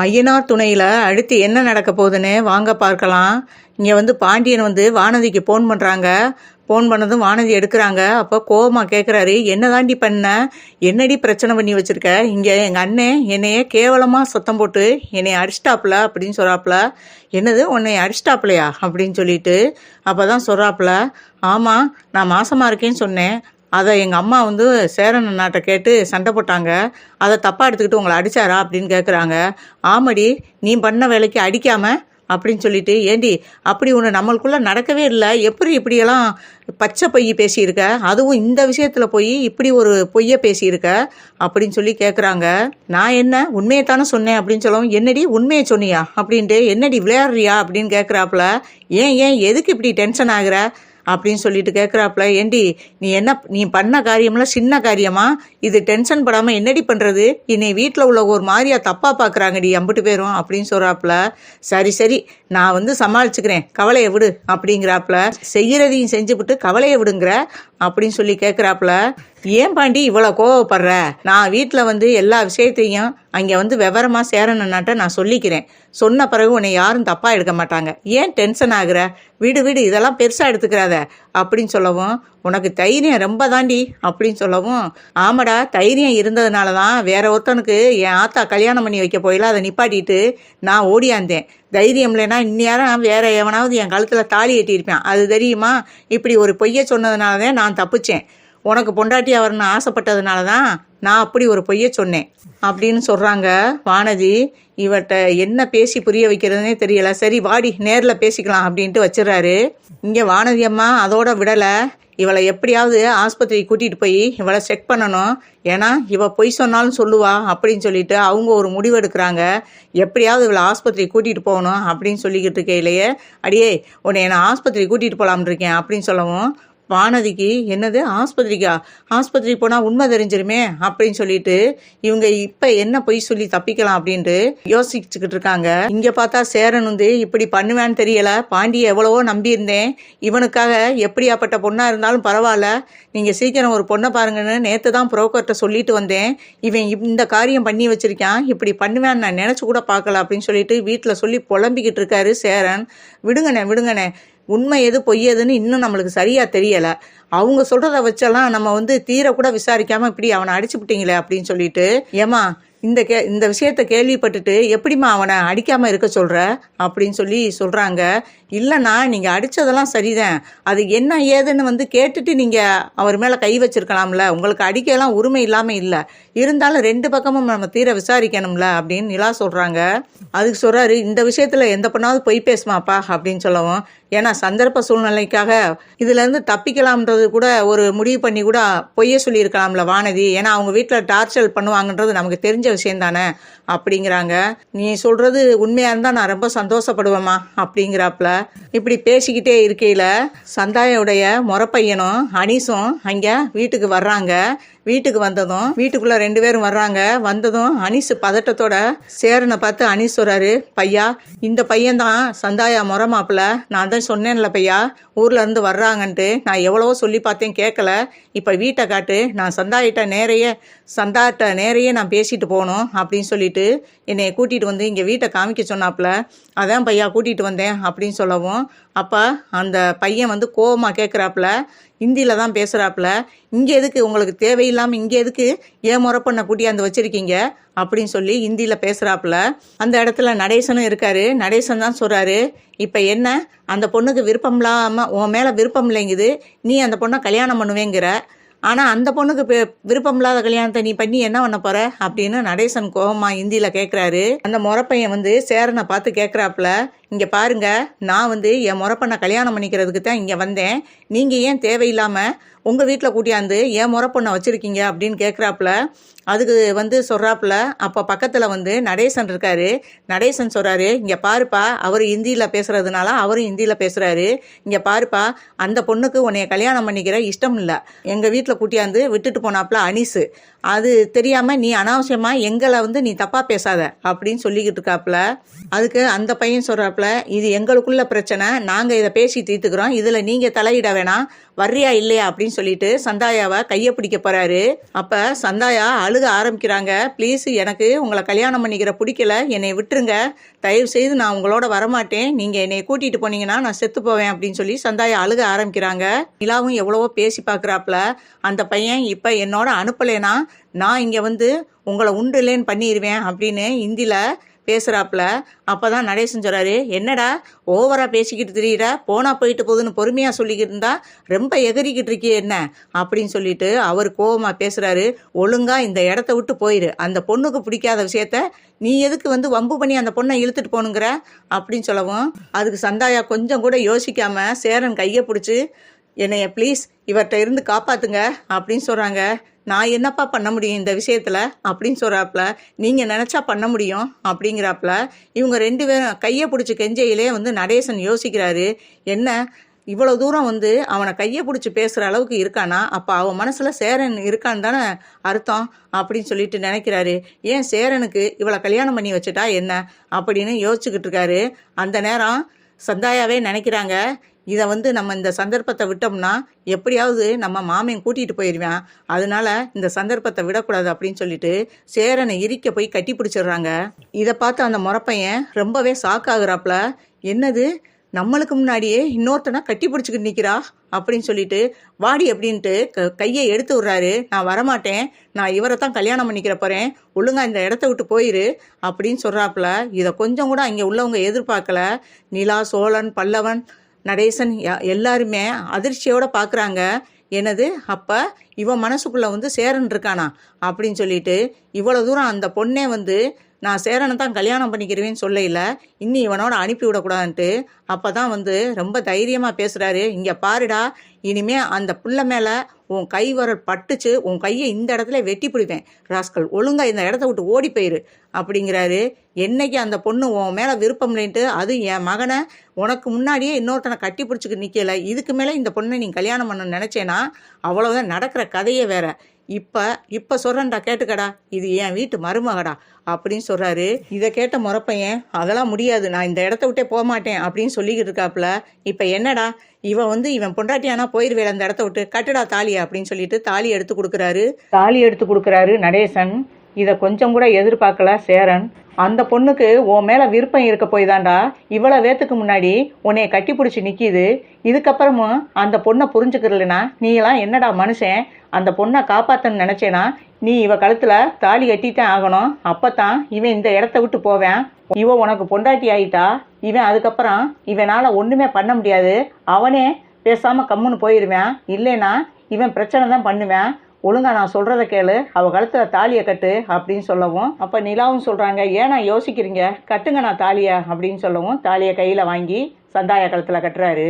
ஐயனார் துணையில் அடுத்து என்ன நடக்க போகுதுன்னு வாங்க பார்க்கலாம். இங்கே வந்து பாண்டியன் வந்து வானதிக்கு ஃபோன் பண்ணுறாங்க. ஃபோன் பண்ணதும் வானதி எடுக்கிறாங்க. அப்போ கோவமாக கேட்குறாரு, என்ன தாண்டி பண்ண, என்னடி பிரச்சனை பண்ணி வச்சுருக்க, இங்கே எங்கள் அண்ணன் என்னைய கேவலமாக சத்தம் போட்டு என்னை அடிச்சிட்டாப்புல அப்படின்னு சொல்கிறாப்புல. என்னது உன்னை அடிச்சிட்டாப்புலையா அப்படின்னு சொல்லிட்டு அப்போ தான் சொல்கிறாப்புல, ஆமாம் நான் மாசமாக இருக்கேன்னு சொன்னேன், அதை எங்கள் அம்மா வந்து சேரன் அண்ணாட்ட கேட்டு சண்டை போட்டாங்க, அதை தப்பாக எடுத்துக்கிட்டு உங்களை அடித்தாரா அப்படின்னு கேட்குறாங்க. ஆமாடி, நீ பண்ண வேலைக்கு அடிக்காம அப்படின்னு சொல்லிட்டு, ஏண்டி அப்படி ஒன்று நம்மளுக்குள்ளே நடக்கவே இல்லை, எப்படி இப்படியெல்லாம் பச்சை பொய் பேசியிருக்க, அதுவும் இந்த விஷயத்தில் போய் இப்படி ஒரு பொய்யை பேசியிருக்க அப்படின்னு சொல்லி கேட்குறாங்க. நான் என்ன உண்மையைத்தானே சொன்னேன் அப்படின்னு சொல்லவும், என்னடி உண்மையை சொன்னியா அப்படின்ட்டு, என்னடி விளையாடுறியா அப்படின்னு கேட்குறாப்புல. ஏன் எதுக்கு இப்படி டென்ஷன் ஆகுற அப்படின்னு சொல்லிட்டு கேட்குறாப்புல. ஏண்டி நீ பண்ண காரியம்லாம் சின்ன காரியமா, இது டென்ஷன் படாமல் என்னடி பண்ணுறது, என்னை வீட்டில் உள்ள ஒரு மாதிரியா தப்பாக பார்க்குறாங்கடி அம்பிட்டு பேரும் அப்படின்னு சொல்கிறாப்புல. சரி நான் வந்து சமாளிச்சுக்கிறேன், கவலையை விடு அப்படிங்கிறாப்புல. செய்கிறதையும் செஞ்சுவிட்டு கவலையை விடுங்கிற அப்படின்னு சொல்லி கேட்குறாப்புல. ஏன் பாண்டி இவ்வளோ கோவப்படுற, நான் வீட்டில் வந்து எல்லா விஷயத்தையும் அங்கே வந்து விவரமாக சேரணுன்னாட்ட நான் சொல்லிக்கிறேன், சொன்ன பிறகு உன்னை யாரும் தப்பாக எடுக்க மாட்டாங்க, ஏன் டென்ஷன் ஆகுற, விடு இதெல்லாம் பெருசாக எடுத்துக்கிறாத அப்படின்னு சொல்லவும், உனக்கு தைரியம் ரொம்ப தாண்டி அப்படின்னு சொல்லவும், ஆமாடா தைரியம் இருந்ததுனால தான் வேற ஒருத்தனுக்கு என் ஆத்தா கல்யாணம் பண்ணி வைக்க போயில அதை நிப்பாட்டிட்டு நான் ஓடியாந்தேன், தைரியம் இல்லைன்னா இந்நேரம் வேற எவனாவது என் கழுத்தில் தாலி கட்டியிருப்பேன், அது தெரியுமா, இப்படி ஒரு பொய்யை சொன்னதுனால தான் நான் தப்பிச்சேன், உனக்கு பொண்டாட்டியாக வரணும்னு ஆசைப்பட்டதுனால தான் நான் அப்படி ஒரு பொய்யை சொன்னேன் அப்படின்னு சொல்கிறாங்க. வானதி இவட்ட என்ன பேசி புரிய வைக்கிறதுனே தெரியல. சரி வாடி நேரில் பேசிக்கலாம் அப்படின்ட்டு வச்சிடறாரு. இங்கே வானதி அம்மா அதோட விடலை, இவளை எப்படியாவது ஆஸ்பத்திரி கூட்டிகிட்டு போய் இவளை செக் பண்ணணும், ஏன்னா இவள் பொய் சொன்னாலும் சொல்லுவா அப்படின்னு சொல்லிட்டு அவங்க ஒரு முடிவு எடுக்கிறாங்க. எப்படியாவது இவளை ஆஸ்பத்திரி கூட்டிகிட்டு போகணும் அப்படின்னு சொல்லிக்கிட்டு இருக்கையிலேயே, அடியே உன்னை நான் ஆஸ்பத்திரி கூட்டிகிட்டு போகலாம்னு இருக்கேன் அப்படின்னு சொல்லவும், வானதிக்கு என்னது ஆஸ்பத்திரி போனால் உண்மை தெரிஞ்சிருமே அப்படின்னு சொல்லிட்டு இவங்க இப்போ என்ன பொய் சொல்லி தப்பிக்கலாம் அப்படின்ட்டு யோசிச்சுக்கிட்டு இருக்காங்க. இங்கே பார்த்தா சேரன் வந்து இப்படி பண்ணுவேன்னு தெரியல, பாண்டியை எவ்வளவோ நம்பியிருந்தேன், இவனுக்காக எப்படியாப்பட்ட பொண்ணாக இருந்தாலும் பரவாயில்ல, நீங்கள் சீக்கிரம் ஒரு பொண்ணை பாருங்கன்னு நேற்று தான் புரோக்கர்கிட்ட சொல்லிட்டு வந்தேன், இவன் இந்த காரியம் பண்ணி வச்சிருக்கான், இப்படி பண்ணுவேன்னு நான் நினச்சி கூட பார்க்கல அப்படின்னு சொல்லிட்டு வீட்டில் சொல்லி புலம்பிக்கிட்டு இருக்காரு சேரன். விடுங்கண்ணே உண்மை எது பொய் எதுன்னு இன்னும் நம்மளுக்கு சரியாக தெரியலை, அவங்க சொல்கிறத வச்செல்லாம் நம்ம வந்து தீர விசாரிக்காமல் இப்படி அவனை அடிச்சு விட்டீங்களே அப்படின்னு சொல்லிட்டு, ஏமா இந்த விஷயத்த கேள்விப்பட்டுட்டு எப்படிம்மா அவனை அடிக்காமல் இருக்க சொல்கிற அப்படின்னு சொல்லி சொல்கிறாங்க. இல்லைண்ணா நீங்கள் அடித்ததெல்லாம் சரிதான், அது என்ன ஏதுன்னு வந்து கேட்டுட்டு நீங்கள் அவர் மேலே கை வச்சிருக்கலாம்ல, உங்களுக்கு அடிக்கலாம் உரிமை இல்லாமல் இல்லை, இருந்தாலும் ரெண்டு பக்கமும் நம்ம தீர விசாரிக்கணும்ல அப்படின்னு நிலா சொல்கிறாங்க. அதுக்கு சொல்கிறாரு, இந்த விஷயத்தில் எந்த பொண்ணாவது பொய் பேசுமாப்பா அப்படின்னு சொல்லவும், ஏன்னா சந்தர்ப்ப சூழ்நிலைக்காக இதுலேருந்து தப்பிக்கலாம்ன்றது கூட ஒரு முடிவு பண்ணி கூட பொய்ய சொல்லியிருக்கலாம்ல வானதி, ஏன்னா அவங்க வீட்டில் டார்ச்சர் பண்ணுவாங்கன்றது நமக்கு தெரிஞ்ச விஷயம் தானே அப்படிங்கிறாங்க. நீ சொல்கிறது உண்மையாக இருந்தால் நான் ரொம்ப சந்தோஷப்படுவேம்மா அப்படிங்கிறாப்புல. இப்படி பேசிக்கிட்டே இருக்கையில் சந்தாயோடைய முறப்பையனும் அனீஸும் அங்கே வீட்டுக்கு வர்றாங்க. வீட்டுக்கு வந்ததும் வீட்டுக்குள்ளே ரெண்டு பேரும் வர்றாங்க. வந்ததும் அனீஸ் பதட்டத்தோட சேரனை பார்த்து அனீஸ் சொல்கிறாரு, பையா இந்த பையன்தான் சந்தாயா முறை மாப்பிள்ள, நான் தான் சொன்னேன்ல பையா ஊரில் இருந்து வர்றாங்கன்ட்டு, நான் எவ்வளவோ சொல்லி பார்த்தேன் கேட்கல, இப்போ வீட்டை காட்டு, நான் சந்தாட்ட நேரையே நான் பேசிட்டு போகணும் அப்படின்னு சொல்லிட்டு என்னை கூட்டிகிட்டு வந்து இங்கே வீட்டை காமிக்க சொன்னாப்புல, அதான் பையா கூட்டிகிட்டு வந்தேன் அப்படின்னு சொல்லவும், அப்போ அந்த பையன் வந்து கோவமாக கேட்குறாப்புல, ஹிந்தியில் தான் பேசுகிறாப்புல, இங்கே எதுக்கு உங்களுக்கு தேவையில்லாமல் இங்கே எதுக்கு ஏன் முறை பண்ண கூட்டியாந்து வச்சுருக்கீங்க அப்படின்னு சொல்லி ஹிந்தியில் பேசுகிறாப்புல. அந்த இடத்துல நடேசனும் இருக்காரு. நடேசன் தான் சொல்கிறாரு, இப்போ என்ன அந்த பொண்ணுக்கு விருப்பம் இல்லாமல் உன் மேலே விருப்பம் இல்லைங்குது, நீ அந்த பொண்ணை கல்யாணம் பண்ணுவேங்கிற, ஆனால் அந்த பொண்ணுக்கு விருப்பம் இல்லாத கல்யாணத்தை நீ பண்ணி என்ன பண்ண போற அப்படின்னு நடேசன் கோபமா ஹிந்தியில் கேட்குறாரு. அந்த முறப்பையன் வந்து சேரனை பார்த்து கேட்குறாப்புல, இங்கே பாருங்க, நான் வந்து என் முறப்பண்ணை கல்யாணம் பண்ணிக்கிறதுக்கு தான் இங்கே வந்தேன், நீங்கள் ஏன் தேவையில்லாமல் உங்கள் வீட்டில் கூட்டியாந்து ஏன் முறப்பண்ணை வச்சுருக்கீங்க அப்படின்னு கேட்குறாப்புல. அதுக்கு வந்து சொல்கிறாப்புல, அப்போ பக்கத்தில் வந்து நடேசன் இருக்காரு. நடேசன் சொல்கிறாரு, இங்கே பாருப்பா, அவர் ஹிந்தியில் பேசுகிறதுனால அவரும் ஹிந்தியில் பேசுகிறாரு, இங்கே பாருப்பா, அந்த பொண்ணுக்கு உன்னைய கல்யாணம் பண்ணிக்கிற இஷ்டம் இல்லை, எங்கள் வீட்டில் கூட்டியாந்து விட்டுட்டு போனாப்புல அனீஸு, அது தெரியாமல் நீ அனாவசியமாக எங்களை வந்து நீ தப்பாக பேசாத அப்படின்னு சொல்லிக்கிட்டு இருக்காப்புல. அதுக்கு அந்த பையன் சொல்கிறாப்புல, சொல்கிறாப்புல, இது எங்களுக்குள்ள பிரச்சனை, நாங்கள் இதை பேசி தீர்த்துக்கிறோம், இதில் நீங்கள் தலையிட வேணாம், வர்றியா இல்லையா அப்படின்னு சொல்லிட்டு சந்தாயாவை கையை பிடிக்க போகிறாரு. அப்போ சந்தாயா அழுக ஆரம்பிக்கிறாங்க. ப்ளீஸ், எனக்கு உங்களை கல்யாணம் பண்ணிக்கிற பிடிக்கல, என்னை விட்டுருங்க, தயவு செய்து நான் உங்களோட வரமாட்டேன், நீங்கள் என்னை கூட்டிகிட்டு போனீங்கன்னா நான் செத்து போவேன் அப்படின்னு சொல்லி சந்தாயா அழுக ஆரம்பிக்கிறாங்க. நிலாவும் எவ்வளவோ பேசி பார்க்குறாப்புல, அந்த பையன் இப்போ என்னோட அனுப்பலைன்னா நான் இங்கே வந்து உங்களை உண்டு இல்லைன்னு பண்ணிடுவேன் அப்படின்னு ஹிந்தியில் பேசுகிறாப்புல. அப்போ தான் நடேசன் சொல்கிறாரு, என்னடா ஓவராக பேசிக்கிட்டு திரியிற, போனால் போயிட்டு போகுதுன்னு பொறுமையாக சொல்லிக்கிட்டு இருந்தா ரொம்ப எகறிக்கிட்டு இருக்கியே என்ன அப்படின்னு சொல்லிட்டு அவர் கோவமாக பேசுகிறாரு. ஒழுங்காக இந்த இடத்த விட்டு போயிரு, அந்த பொண்ணுக்கு பிடிக்காத விஷயத்த நீ எதுக்கு வந்து வம்பு பண்ணி அந்த பொண்ணை இழுத்துட்டு போகணுங்கிற அப்படின்னு சொல்லவும், அதுக்கு சந்தாயா கொஞ்சம் கூட யோசிக்காமல் சேரன் கையை பிடிச்சி, என்னைய ப்ளீஸ் இவர்கிட்ட இருந்து காப்பாற்றுங்க அப்படின்னு சொல்கிறாங்க. நான் என்னப்பா பண்ண முடியும் இந்த விஷயத்தில் அப்படின்னு சொல்கிறாப்புல. நீங்கள் நினச்சா பண்ண முடியும் அப்படிங்கிறாப்புல. இவங்க 2 பேரும் கையை பிடிச்சி கெஞ்சையிலே வந்து நடேசன் யோசிக்கிறாரு, என்ன இவ்வளோ தூரம் வந்து அவனை கையை பிடிச்சி பேசுகிற அளவுக்கு இருக்கானா, அப்போ அவன் மனசில் சேரன் இருக்கான்னு தானே அர்த்தம் அப்படின்னு சொல்லிட்டு நினைக்கிறாரு. ஏன் சேரனுக்கு இவளை கல்யாணம் பண்ணி வச்சுட்டா என்ன அப்படின்னு யோசிச்சுக்கிட்டு இருக்காரு. அந்த நேரம் சந்தாயாவே நினைக்கிறாங்க, இதை வந்து நம்ம இந்த சந்தர்ப்பத்தை விட்டோம்னா எப்படியாவது நம்ம மாமையும் கூட்டிகிட்டு போயிடுவேன், அதனால இந்த சந்தர்ப்பத்தை விடக்கூடாது அப்படின்னு சொல்லிட்டு சேரனை இறுக்க போய் கட்டி பிடிச்சிடுறாங்க. இதை பார்த்து அந்த முறப்பையன் ரொம்பவே ஷாக்காகிறாப்புல. என்னது, நம்மளுக்கு முன்னாடியே இன்னொருத்தனை கட்டி பிடிச்சிக்கிட்டு நிற்கிறா அப்படின்னு சொல்லிட்டு வாடி அப்படின்ட்டு கையை எடுத்து விட்றாரு. நான் வரமாட்டேன், நான் இவரை தான் கல்யாணம் பண்ணிக்கிற போகிறேன், ஒழுங்கா இந்த இடத்த விட்டு போயிரு அப்படின்னு சொல்கிறாப்புல. இதை கொஞ்சம் கூட அங்கே உள்ளவங்க எதிர்பார்க்கல. நிலா, சோழன், பல்லவன், நடேசன் எல்லாருமே அதிர்ச்சியோடு பார்க்குறாங்க. என்னது, அப்போ இவன் மனசுக்குள்ளே வந்து சேரன் இருக்கானா அப்படின்னு சொல்லிட்டு இவ்வளோ தூரம் அந்த பொண்ணே வந்து நான் சேரனை தான் கல்யாணம் பண்ணிக்கிறவேன்னு சொல்லையில் இன்னும் இவனோட அனுப்பி விடக்கூடாதுன்ட்டு அப்போ தான் வந்து ரொம்ப தைரியமாக பேசுகிறாரு. இங்கே பாருடா, இனிமே அந்த புள்ள மேலே உன் கை வரல் பட்டுச்சு, உன் கையை இந்த இடத்துல வெட்டி பிடிப்பேன் ராஸ்கல், ஒழுங்காக இந்த இடத்த விட்டு ஓடி போயிரு அப்படிங்கிறாரு. என்னைக்கு அந்த பொண்ணு உன் மேலே விருப்பம் இல்லைன்ட்டு, அது என் மகனை உனக்கு முன்னாடியே இன்னொருத்தனை கட்டி பிடிச்சிக்கு நிற்கலை, இதுக்கு மேலே இந்த பொண்ணை நீ கல்யாணம் பண்ண நினச்சேன்னா அவ்வளோதான், நடக்கிற கதையே வேற. இப்போ சொல்கிறேன்டா கேட்டுக்கடா, இது என் வீட்டு மருமகடா அப்படின்னு சொல்கிறாரு. இதை கேட்ட முறப்பையன், அதெல்லாம் முடியாது, நான் இந்த இடத்த விட்டே போக மாட்டேன் அப்படின்னு சொல்லிக்கிட்டு இருக்காப்புல. இப்போ என்னடா, இவன் பொண்டாட்டியானா போயிடுவேன் அந்த இடத்த விட்டு, கட்டுடா தாலியா அப்படின்னு சொல்லிட்டு தாலி எடுத்து கொடுக்குறாரு நடேசன். இதை கொஞ்சம் கூட எதிர்பார்க்கல சேரன். அந்த பொண்ணுக்கு உன் மேலே விருப்பம் இருக்க போய் தாண்டா இவ்வளோ வேத்துக்கு முன்னாடி உன்னைய கட்டி பிடிச்சி நிற்கிது. இதுக்கப்புறமும் அந்த பொண்ணை புரிஞ்சுக்கிறலனா நீலாம் என்னடா மனுஷன், அந்த பொண்ணை காப்பாற்றணும்னு நினச்சேனா நீ இவ கழுத்தில் தாலி கட்டித்தான் ஆகணும், அப்போ தான் இவன் இந்த இடத்த விட்டு போவேன். இவன் உனக்கு பொண்டாட்டி ஆகிட்டா இவன் அதுக்கப்புறம் இவனால் ஒன்றுமே பண்ண முடியாது, அவனே பேசாமல் கம்முன்னு போயிடுவேன், இல்லைன்னா இவன் பிரச்சனை தான் பண்ணுவேன், ஒழுங்கா நான் சொல்கிறத கேளு, அவள் கழுத்தில் தாலியை கட்டு அப்படின்னு சொல்லவும், அப்போ நிலாவும் சொல்கிறாங்க, ஏன்னா யோசிக்கிறீங்க, கட்டுங்க நான் தாலியை அப்படின்னு சொல்லவும் தாலியை கையில் வாங்கி சந்தாயா கழுத்தில் கட்டுறாரு.